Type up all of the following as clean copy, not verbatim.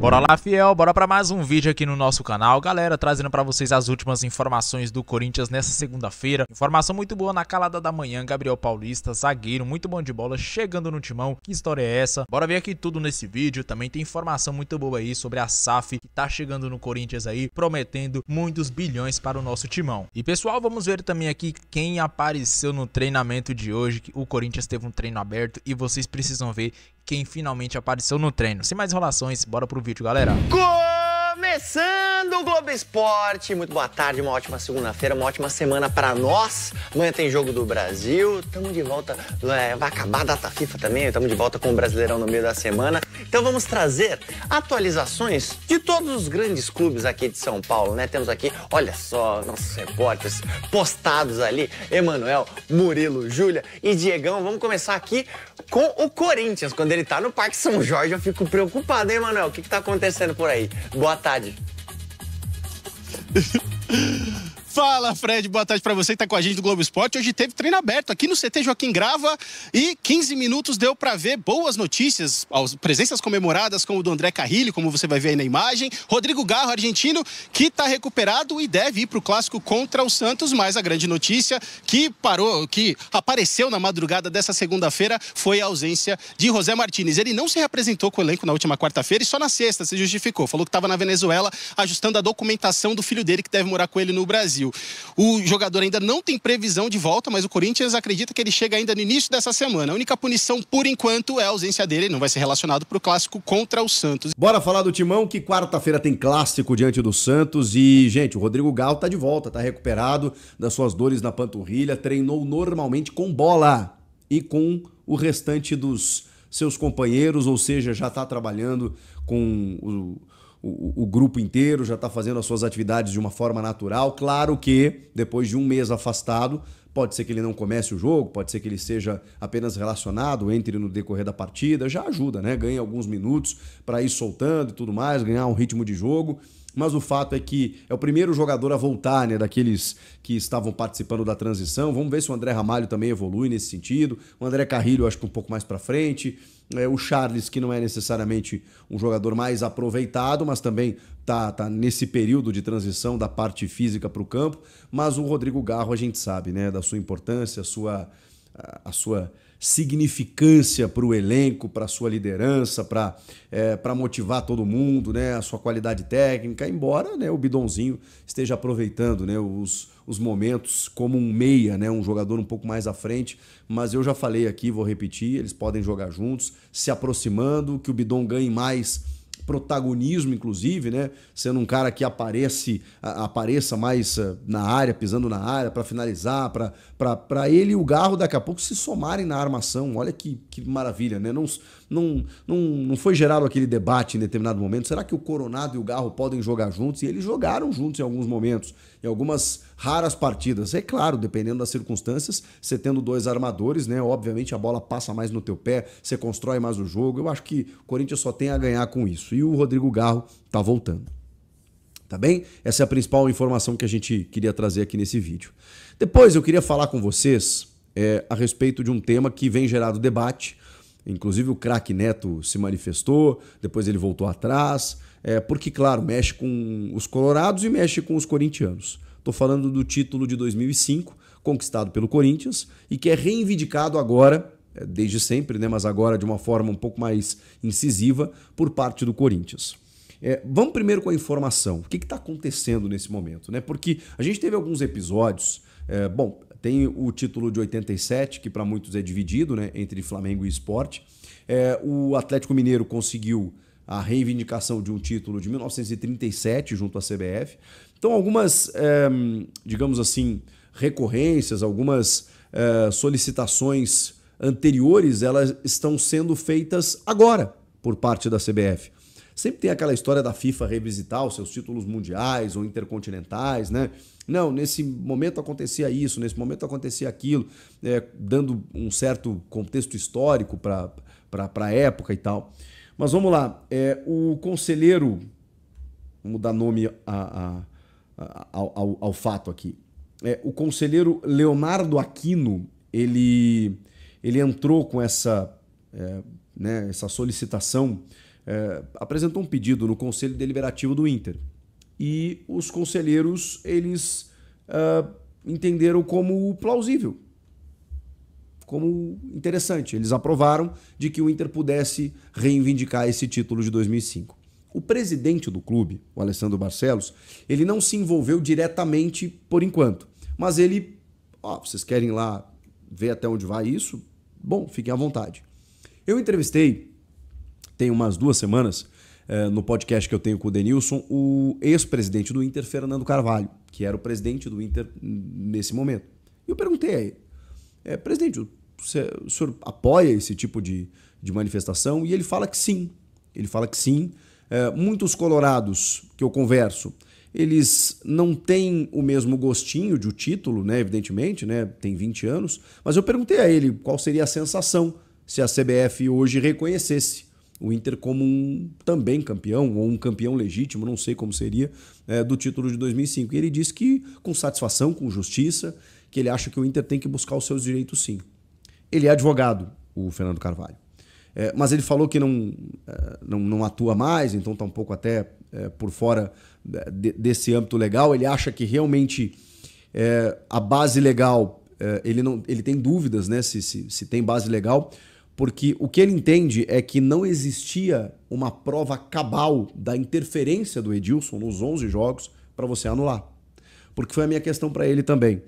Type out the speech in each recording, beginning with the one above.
Bora lá, fiel, bora para mais um vídeo aqui no nosso canal, galera, trazendo para vocês as últimas informações do Corinthians nessa segunda-feira. Informação muito boa na calada da manhã, Gabriel Paulista, zagueiro, muito bom de bola, chegando no timão. Que história é essa? Bora ver aqui tudo nesse vídeo. Também tem informação muito boa aí sobre a SAF, que tá chegando no Corinthians aí, prometendo muitos bilhões para o nosso timão. E pessoal, vamos ver também aqui quem apareceu no treinamento de hoje. O Corinthians teve um treino aberto e vocês precisam ver quem finalmente apareceu no treino. Sem mais enrolações, bora pro vídeo, galera. Começando o Globo Esporte, muito boa tarde, uma ótima segunda-feira, uma ótima semana pra nós. Amanhã tem jogo do Brasil, estamos de volta, vai acabar a data FIFA também, estamos de volta com o Brasileirão no meio da semana. Então vamos trazer atualizações de todos os grandes clubes aqui de São Paulo, né? Temos aqui, olha só, nossos repórteres postados ali, Emanuel, Murilo, Júlia e Diegão. Vamos começar aqui com o Corinthians. Quando ele tá no Parque São Jorge, eu fico preocupado, hein, Emanuel? O que tá acontecendo por aí? Boa tarde. Fala, Fred, boa tarde pra você que tá com a gente do Globo Esporte. Hoje teve treino aberto aqui no CT Joaquim Grava e 15 minutos deu pra ver boas notícias, presenças comemoradas como o do André Carrilho, como você vai ver aí na imagem, Rodrigo Garro, argentino, que tá recuperado e deve ir pro clássico contra o Santos, mas a grande notícia que apareceu na madrugada dessa segunda-feira foi a ausência de José Martínez. Ele não se reapresentou com o elenco na última quarta-feira e só na sexta se justificou. Falou que tava na Venezuela ajustando a documentação do filho dele que deve morar com ele no Brasil. O jogador ainda não tem previsão de volta, mas o Corinthians acredita que ele chega ainda no início dessa semana. A única punição, por enquanto, é a ausência dele. Ele não vai ser relacionado para o clássico contra o Santos. Bora falar do Timão, que quarta-feira tem clássico diante do Santos. E, gente, o Rodrigo Garro tá de volta, tá recuperado das suas dores na panturrilha, treinou normalmente com bola e com o restante dos seus companheiros, ou seja, já tá trabalhando com o grupo inteiro, já está fazendo as suas atividades de uma forma natural. Claro que depois de um mês afastado, pode ser que ele não comece o jogo, pode ser que ele seja apenas relacionado, entre no decorrer da partida, já ajuda, né? Ganha alguns minutos para ir soltando e tudo mais, ganhar um ritmo de jogo. Mas o fato é que é o primeiro jogador a voltar, né, daqueles que estavam participando da transição. Vamos ver se o André Ramalho também evolui nesse sentido. O André Carrilho, acho que um pouco mais para frente. O Charles, que não é necessariamente um jogador mais aproveitado, mas também tá nesse período de transição da parte física para o campo. Mas o Rodrigo Garro, a gente sabe, né, da sua importância, a sua significância para o elenco, para a sua liderança, para motivar todo mundo, né, a sua qualidade técnica, embora, né, o Bidonzinho esteja aproveitando, né, os momentos como um meia, né, um jogador um pouco mais à frente, mas eu já falei aqui, vou repetir, eles podem jogar juntos, se aproximando, que o Bidon ganhe mais protagonismo, inclusive, né? Sendo um cara que apareça mais na área, pisando na área para finalizar, para ele e o Garro daqui a pouco se somarem na armação. Olha que maravilha, né? Não foi gerado aquele debate em determinado momento. Será que o Coronado e o Garro podem jogar juntos? E eles jogaram juntos em alguns momentos, em algumas raras partidas. É claro, dependendo das circunstâncias, você tendo dois armadores, né? Obviamente a bola passa mais no teu pé, você constrói mais o jogo. Eu acho que o Corinthians só tem a ganhar com isso. E o Rodrigo Garro tá voltando. Tá bem? Essa é a principal informação que a gente queria trazer aqui nesse vídeo. Depois eu queria falar com vocês a respeito de um tema que vem gerado debate. Inclusive o craque Neto se manifestou, depois ele voltou atrás, porque, claro, mexe com os colorados e mexe com os corintianos. Estou falando do título de 2005, conquistado pelo Corinthians, e que é reivindicado agora, desde sempre, né, mas agora de uma forma um pouco mais incisiva, por parte do Corinthians. Vamos primeiro com a informação. O que está acontecendo nesse momento, né? Porque a gente teve alguns episódios, tem o título de 87, que para muitos é dividido, né, entre Flamengo e Sport. O Atlético Mineiro conseguiu a reivindicação de um título de 1937 junto à CBF. Então algumas, digamos assim, recorrências, algumas solicitações anteriores, elas estão sendo feitas agora por parte da CBF. Sempre tem aquela história da FIFA revisitar os seus títulos mundiais ou intercontinentais, né? Não, nesse momento acontecia isso, nesse momento acontecia aquilo, dando um certo contexto histórico para a época e tal. Mas vamos lá, o conselheiro, vamos dar nome ao fato aqui, o conselheiro Leonardo Aquino, ele entrou com essa solicitação apresentou um pedido no Conselho Deliberativo do Inter. E os conselheiros, eles entenderam como plausível, como interessante. Eles aprovaram de que o Inter pudesse reivindicar esse título de 2005. O presidente do clube, o Alessandro Barcelos, ele não se envolveu diretamente por enquanto. Mas ele, vocês querem lá ver até onde vai isso? Bom, fiquem à vontade. Eu entrevistei, tem umas 2 semanas, no podcast que eu tenho com o Denilson, o ex-presidente do Inter, Fernando Carvalho, que era o presidente do Inter nesse momento. E eu perguntei a ele, presidente, o senhor apoia esse tipo de manifestação? E ele fala que sim. Ele fala que sim. Muitos colorados que eu converso, eles não têm o mesmo gostinho de o título, né, evidentemente, né, tem 20 anos, mas eu perguntei a ele qual seria a sensação se a CBF hoje reconhecesse o Inter como também campeão, ou um campeão legítimo, não sei como seria, do título de 2005. E ele disse que com satisfação, com justiça, que ele acha que o Inter tem que buscar os seus direitos sim. Ele é advogado, o Fernando Carvalho. Mas ele falou que não atua mais, então está um pouco até por fora desse âmbito legal. Ele acha que realmente a base legal, ele tem dúvidas, né, se tem base legal, porque o que ele entende é que não existia uma prova cabal da interferência do Edilson nos 11 jogos para você anular. Porque foi a minha questão para ele também.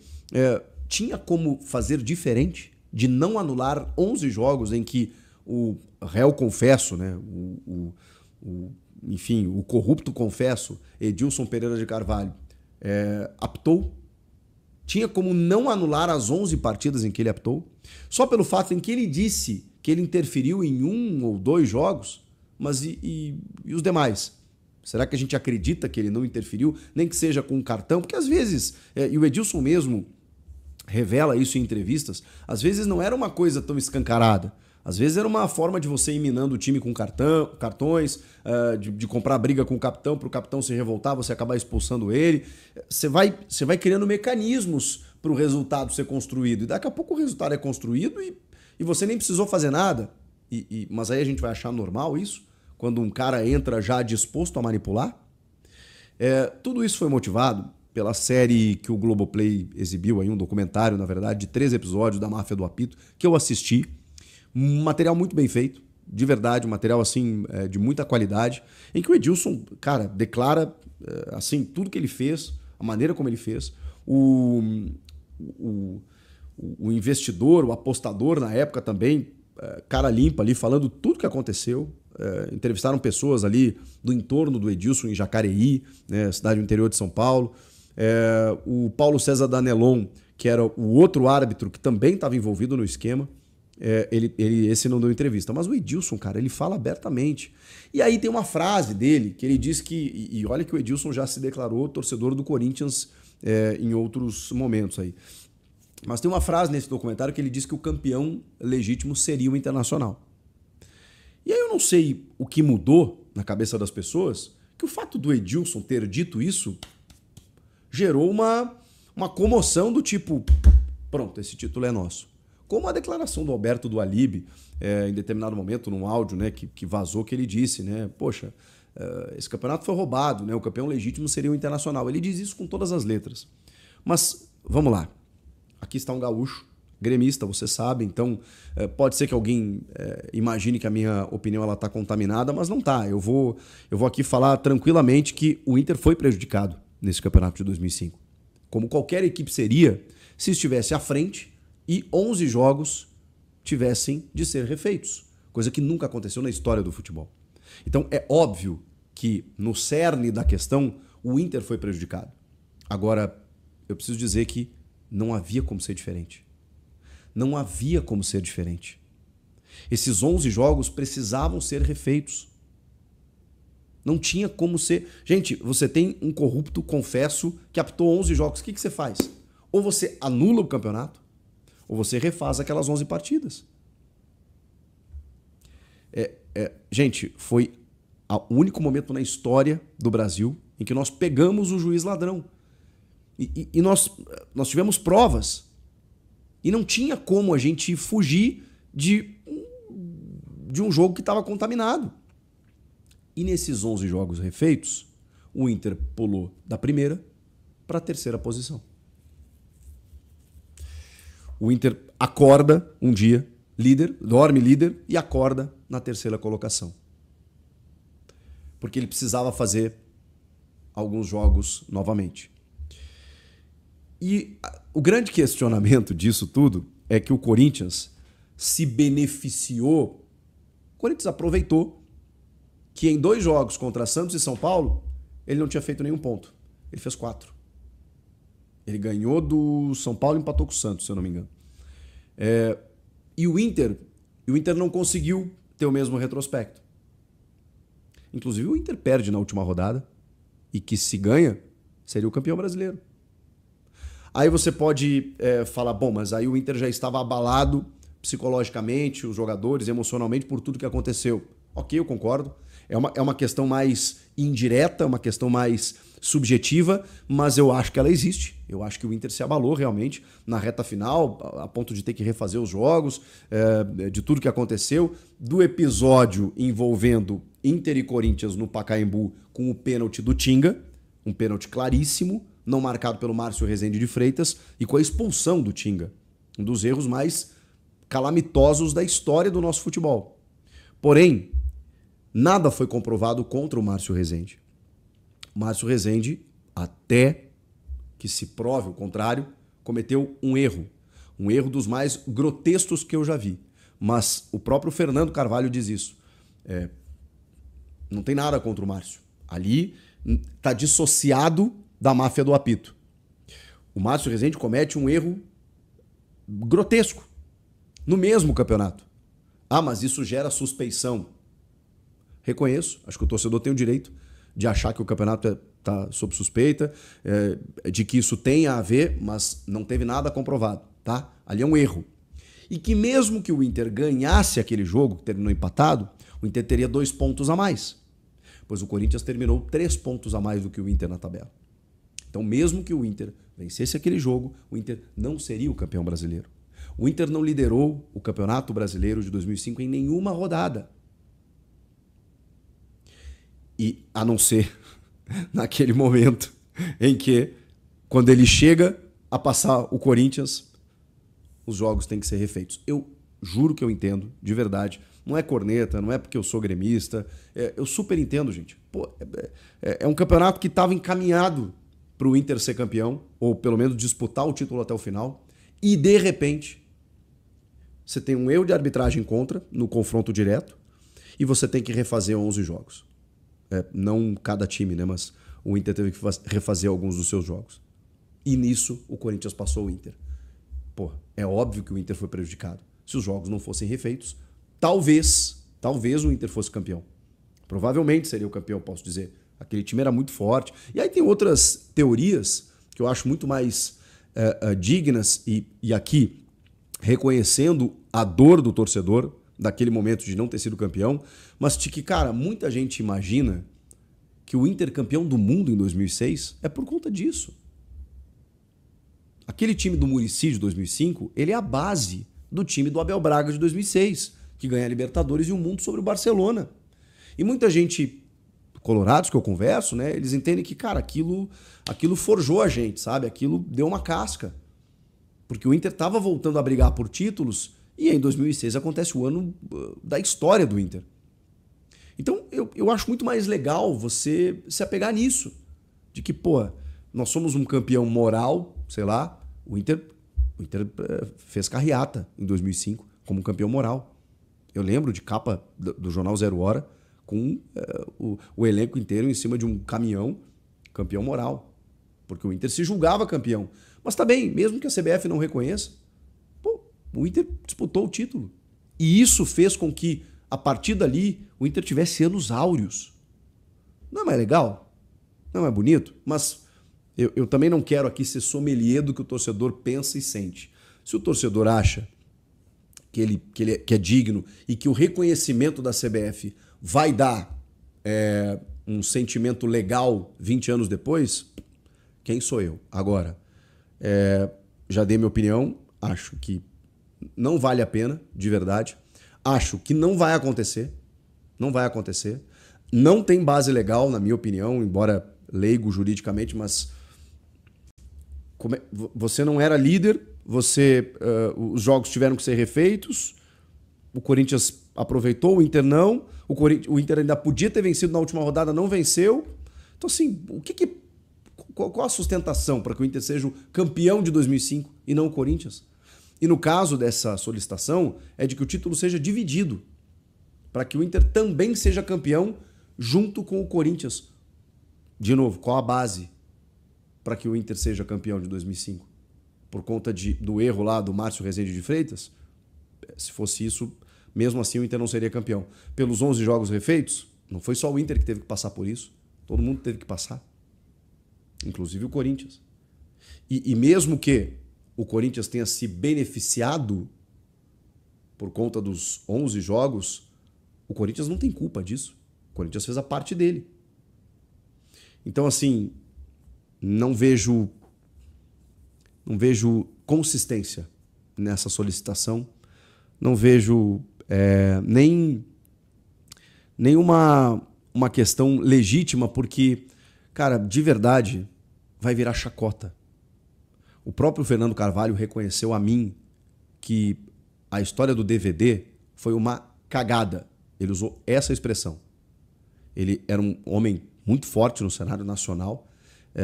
Tinha como fazer diferente de não anular 11 jogos em que o réu confesso, né, enfim, o corrupto confesso, Edilson Pereira de Carvalho, apitou? Tinha como não anular as 11 partidas em que ele apitou? Só pelo fato em que ele disse que ele interferiu em 1 ou 2 jogos, mas e os demais? Será que a gente acredita que ele não interferiu, nem que seja com um cartão? Porque às vezes, e o Edilson mesmo revela isso em entrevistas, às vezes não era uma coisa tão escancarada. Às vezes era uma forma de você ir minando o time com cartões, de comprar briga com o capitão, para o capitão se revoltar, você acabar expulsando ele. Você vai criando mecanismos para o resultado ser construído. E daqui a pouco o resultado é construído e você nem precisou fazer nada. Mas aí a gente vai achar normal isso? Quando um cara entra já disposto a manipular? Tudo isso foi motivado pela série que o Globoplay exibiu, aí, um documentário, na verdade, de 3 episódios da Máfia do Apito, que eu assisti. Um material muito bem feito, de verdade, um material assim, de muita qualidade, em que o Edilson, cara, declara assim, tudo que ele fez, a maneira como ele fez. O investidor, o apostador na época também, cara limpa ali, falando tudo que aconteceu. Entrevistaram pessoas ali do entorno do Edilson em Jacareí, né, cidade do interior de São Paulo. O Paulo César Danelon, que era o outro árbitro que também estava envolvido no esquema. Esse não deu entrevista, mas o Edilson, cara, ele fala abertamente. E aí tem uma frase dele que ele diz que, e olha que o Edilson já se declarou torcedor do Corinthians em outros momentos aí. Mas tem uma frase nesse documentário que ele diz que o campeão legítimo seria o Internacional. E aí eu não sei o que mudou na cabeça das pessoas, que o fato do Edilson ter dito isso gerou uma comoção do tipo, pronto, esse título é nosso. Como a declaração do Alberto do Alibe, em determinado momento, num áudio, né, que vazou, que ele disse, né, poxa, esse campeonato foi roubado, né, o campeão legítimo seria o Internacional. Ele diz isso com todas as letras. Mas, vamos lá, aqui está um gaúcho, gremista, você sabe, então pode ser que alguém imagine que a minha opinião está contaminada, mas não está. Eu vou aqui falar tranquilamente que o Inter foi prejudicado nesse campeonato de 2005. Como qualquer equipe seria se estivesse à frente e 11 jogos tivessem de ser refeitos, coisa que nunca aconteceu na história do futebol. Então é óbvio que no cerne da questão o Inter foi prejudicado. Agora, eu preciso dizer que não havia como ser diferente. Não havia como ser diferente. Esses 11 jogos precisavam ser refeitos. Não tinha como ser... Gente, você tem um corrupto, confesso, que apitou 11 jogos. O que você faz? Ou você anula o campeonato, ou você refaz aquelas 11 partidas. Gente, foi o único momento na história do Brasil em que nós pegamos o juiz ladrão. E nós tivemos provas. E não tinha como a gente fugir de um jogo que estava contaminado. E nesses 11 jogos refeitos, o Inter pulou da primeira para a terceira posição. O Inter acorda um dia líder, dorme líder e acorda na terceira colocação. Porque ele precisava fazer alguns jogos novamente. E o grande questionamento disso tudo é que o Corinthians se beneficiou. O Corinthians aproveitou que em 2 jogos contra Santos e São Paulo, ele não tinha feito nenhum ponto. Ele fez 4. Ele ganhou do São Paulo e empatou com o Santos, se eu não me engano. E o Inter não conseguiu ter o mesmo retrospecto. Inclusive o Inter perde na última rodada e que se ganha, seria o campeão brasileiro. Aí você pode falar, bom, mas aí o Inter já estava abalado psicologicamente, os jogadores, emocionalmente, por tudo que aconteceu. Ok, eu concordo. É uma questão mais indireta, uma questão mais subjetiva, mas eu acho que ela existe. Eu acho que o Inter se abalou realmente na reta final, a ponto de ter que refazer os jogos, de tudo que aconteceu, do episódio envolvendo Inter e Corinthians no Pacaembu com o pênalti do Tinga, um pênalti claríssimo, não marcado pelo Márcio Rezende de Freitas, e com a expulsão do Tinga, um dos erros mais calamitosos da história do nosso futebol. Porém, nada foi comprovado contra o Márcio Rezende. O Márcio Rezende, até que se prove o contrário, cometeu um erro dos mais grotescos que eu já vi. Mas o próprio Fernando Carvalho diz isso. Não tem nada contra o Márcio. Ali está dissociado da máfia do apito. O Márcio Rezende comete um erro grotesco no mesmo campeonato. Ah, mas isso gera suspeição. Reconheço, acho que o torcedor tem o direito de achar que o campeonato está sob suspeita, de que isso tenha a ver, mas não teve nada comprovado, tá? Ali é um erro. E que mesmo que o Inter ganhasse aquele jogo, que terminou empatado, o Inter teria 2 pontos a mais, pois o Corinthians terminou 3 pontos a mais do que o Inter na tabela. Então, mesmo que o Inter vencesse aquele jogo, o Inter não seria o campeão brasileiro. O Inter não liderou o Campeonato Brasileiro de 2005 em nenhuma rodada. E a não ser naquele momento em que, quando ele chega a passar o Corinthians, os jogos têm que ser refeitos. Eu juro que eu entendo, de verdade. Não é corneta, não é porque eu sou gremista. Eu super entendo, gente. Pô, é um campeonato que estava encaminhado para o Inter ser campeão, ou pelo menos disputar o título até o final, e de repente você tem um erro de arbitragem contra no confronto direto e você tem que refazer 11 jogos. Não cada time, né? Mas o Inter teve que refazer alguns dos seus jogos. E nisso o Corinthians passou o Inter. Pô, é óbvio que o Inter foi prejudicado. Se os jogos não fossem refeitos, talvez o Inter fosse campeão. Provavelmente seria o campeão, posso dizer. Aquele time era muito forte. E aí tem outras teorias que eu acho muito mais dignas e aqui reconhecendo a dor do torcedor daquele momento de não ter sido campeão, mas de que, cara, muita gente imagina que o Inter campeão do mundo em 2006 é por conta disso. Aquele time do Muricy de 2005, ele é a base do time do Abel Braga de 2006, que ganha a Libertadores e o mundo sobre o Barcelona. E muita gente, colorados que eu converso, né, eles entendem que, cara, aquilo forjou a gente, sabe? Aquilo deu uma casca. Porque o Inter estava voltando a brigar por títulos e em 2006 acontece o ano da história do Inter. Então eu acho muito mais legal você se apegar nisso. De que, pô, nós somos um campeão moral, sei lá, o Inter fez carreata em 2005 como um campeão moral. Eu lembro de capa do jornal Zero Hora com o elenco inteiro em cima de um caminhão, campeão moral. Porque o Inter se julgava campeão. Mas tá bem, mesmo que a CBF não reconheça, pô, o Inter disputou o título. E isso fez com que, a partir dali, o Inter tivesse anos áureos. Não é mais legal? Não é mais bonito? Mas eu também não quero aqui ser sommelier do que o torcedor pensa e sente. Se o torcedor acha que é digno e que o reconhecimento da CBF vai dar um sentimento legal 20 anos depois, quem sou eu? Agora, já dei minha opinião, acho que não vale a pena, de verdade. Acho que não vai acontecer. não tem base legal, na minha opinião, embora leigo juridicamente, mas você não era líder, os jogos tiveram que ser refeitos, o Corinthians aproveitou, o Inter não, o Inter ainda podia ter vencido na última rodada, não venceu. Então, assim, qual a sustentação para que o Inter seja o campeão de 2005 e não o Corinthians? E no caso dessa solicitação, é de que o título seja dividido, para que o Inter também seja campeão junto com o Corinthians. De novo, qual a base para que o Inter seja campeão de 2005? Por conta do erro lá do Márcio Rezende de Freitas? Se fosse isso, mesmo assim o Inter não seria campeão. Pelos 11 jogos refeitos, não foi só o Inter que teve que passar por isso. Todo mundo teve que passar. Inclusive o Corinthians. E mesmo que o Corinthians tenha se beneficiado por conta dos 11 jogos, o Corinthians não tem culpa disso. O Corinthians fez a parte dele. Então, assim, não vejo consistência nessa solicitação. Não vejo nem uma questão legítima, porque, cara, de verdade, vai virar chacota. O próprio Fernando Carvalho reconheceu a mim que a história do DVD foi uma cagada. Ele usou essa expressão. Ele era um homem muito forte no cenário nacional,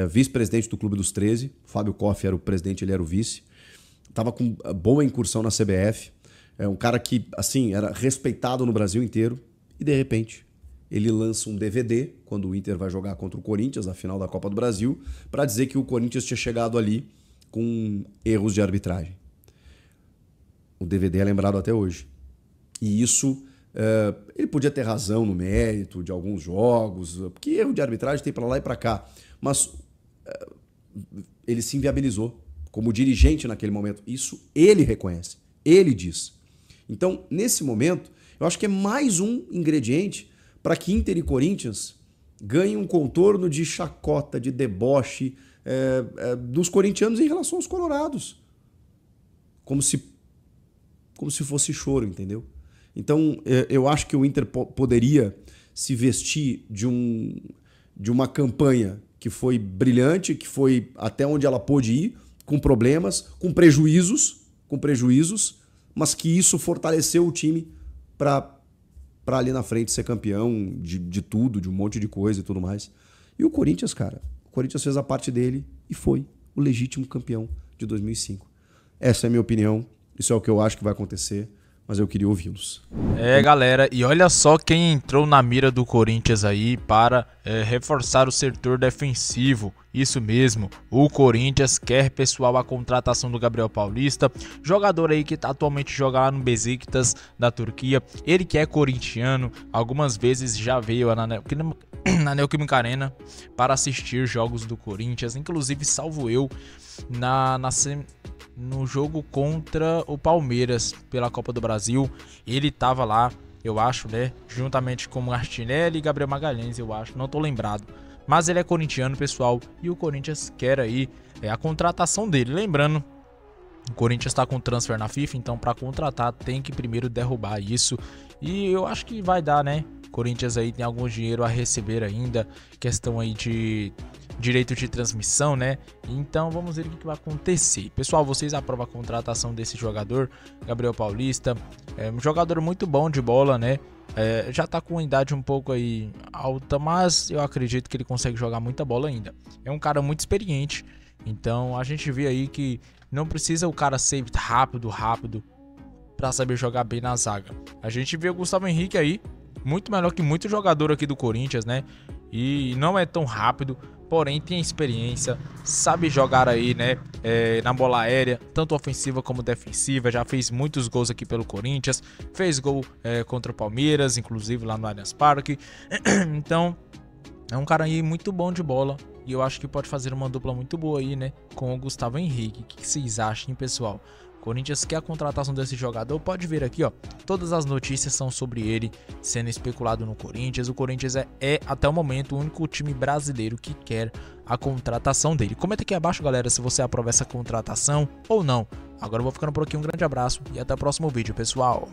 vice-presidente do Clube dos 13, Fábio Koff era o presidente, ele era o vice, estava com boa incursão na CBF, um cara que, assim, era respeitado no Brasil inteiro, e de repente ele lança um DVD, quando o Inter vai jogar contra o Corinthians, na final da Copa do Brasil, para dizer que o Corinthians tinha chegado ali com erros de arbitragem. O DVD é lembrado até hoje. E isso... ele podia ter razão no mérito de alguns jogos, porque erro de arbitragem tem para lá e para cá, mas ele se inviabilizou como dirigente naquele momento. Isso ele reconhece, ele diz. Então, nesse momento, eu acho que é mais um ingrediente para que Inter e Corinthians ganhem um contorno de chacota, de deboche dos corintianos em relação aos colorados. Como se fosse choro, entendeu? Então, eu acho que o Inter poderia se vestir de uma campanha que foi brilhante, que foi até onde ela pôde ir, com problemas, com prejuízos, mas que isso fortaleceu o time para ali na frente ser campeão de tudo, de um monte de coisa e tudo mais. E o Corinthians, cara, o Corinthians fez a parte dele e foi o legítimo campeão de 2005. Essa é a minha opinião, isso é o que eu acho que vai acontecer. Mas eu queria ouvi-los. Galera, e olha só quem entrou na mira do Corinthians aí para reforçar o setor defensivo. Isso mesmo, o Corinthians quer, pessoal, a contratação do Gabriel Paulista, jogador aí que atualmente joga lá no Besiktas da Turquia. Ele que é corintiano, algumas vezes já veio na Neoquímica Arena para assistir jogos do Corinthians, inclusive, salvo eu, no jogo contra o Palmeiras pela Copa do Brasil. Ele tava lá, eu acho, né? Juntamente com o Martinelli e Gabriel Magalhães, eu acho, não tô lembrado. Mas ele é corintiano, pessoal, e o Corinthians quer aí a contratação dele. Lembrando, o Corinthians tá com transfer na FIFA, então para contratar tem que primeiro derrubar isso. E eu acho que vai dar, né? O Corinthians aí tem algum dinheiro a receber ainda, questão aí de direito de transmissão, né? Então vamos ver o que vai acontecer. Pessoal, vocês aprovam a contratação desse jogador, Gabriel Paulista? É um jogador muito bom de bola, né? Já tá com uma idade um pouco aí alta, mas eu acredito que ele consegue jogar muita bola ainda. É um cara muito experiente, então a gente vê aí que não precisa o cara ser rápido para saber jogar bem na zaga. A gente vê o Gustavo Henrique aí, muito melhor que muito jogador aqui do Corinthians, né? E não é tão rápido, porém tem experiência, sabe jogar aí, né, na bola aérea, tanto ofensiva como defensiva. Já fez muitos gols aqui pelo Corinthians, fez gol contra o Palmeiras, inclusive lá no Allianz Parque. Então é um cara aí muito bom de bola e eu acho que pode fazer uma dupla muito boa aí, né, com o Gustavo Henrique. O que vocês acham, hein, pessoal? Corinthians quer a contratação desse jogador, pode ver aqui, ó, todas as notícias são sobre ele sendo especulado no Corinthians. O Corinthians é até o momento o único time brasileiro que quer a contratação dele. Comenta aqui abaixo, galera, se você aprova essa contratação ou não. Agora eu vou ficando por aqui, um grande abraço e até o próximo vídeo, pessoal.